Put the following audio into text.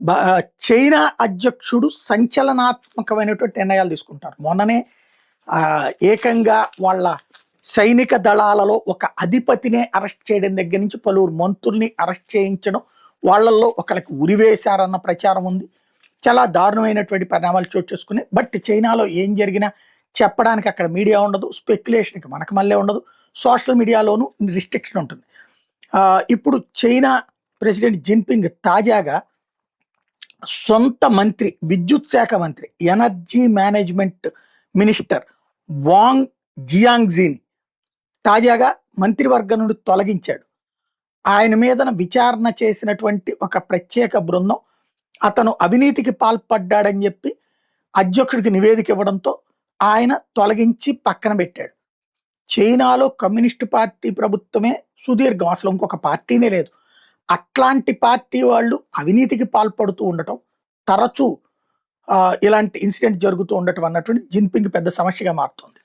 బ చైనా అధ్యక్షుడు సంచలనాత్మకమైనటువంటి నిర్ణయాలు తీసుకుంటారు. మొన్ననే ఏకంగా వాళ్ళ సైనిక దళాలలో ఒక అధిపతినే అరెస్ట్ చేయడం దగ్గర నుంచి పలువురు మంత్రుల్ని అరెస్ట్ చేయించడం, వాళ్ళల్లో ఒకళ్ళకి ఉరివేశారన్న ప్రచారం ఉంది. చాలా దారుణమైనటువంటి పరిణామాలు చోటు చేసుకున్నాయి. బట్ చైనాలో ఏం జరిగినా చెప్పడానికి అక్కడ మీడియా ఉండదు. స్పెక్యులేషన్‌కి మనకు మళ్ళీ ఉండదు. సోషల్ మీడియాలోనూ రిస్ట్రిక్షన్ ఉంటుంది. ఇప్పుడు చైనా ప్రెసిడెంట్ జిన్‌పింగ్ తాజాగా సొంత మంత్రి, విద్యుత్ శాఖ మంత్రి, ఎనర్జీ మేనేజ్మెంట్ మినిస్టర్ వాంగ్ జియాంగ్‌జీని తాజాగా మంత్రివర్గం నుండి తొలగించాడు. ఆయన మీదన విచారణ చేసినటువంటి ఒక ప్రత్యేక బృందం అతను అవినీతికి పాల్పడ్డాడని చెప్పి అధ్యక్షుడికి నివేదిక ఇవ్వడంతో ఆయన తొలగించి పక్కన పెట్టాడు. చైనాలో కమ్యూనిస్టు పార్టీ ప్రభుత్వమే సుదీర్ఘం, అసలు ఇంకొక పార్టీనే లేదు. అట్లాంటి పార్టీ వాళ్ళు అవినీతికి పాల్పడుతూ ఉండటం, తరచూ ఇలాంటి ఇన్సిడెంట్ జరుగుతూ ఉండటం అన్నటువంటి జిన్‌పింగ్ పెద్ద సమస్యగా మారుతుంది.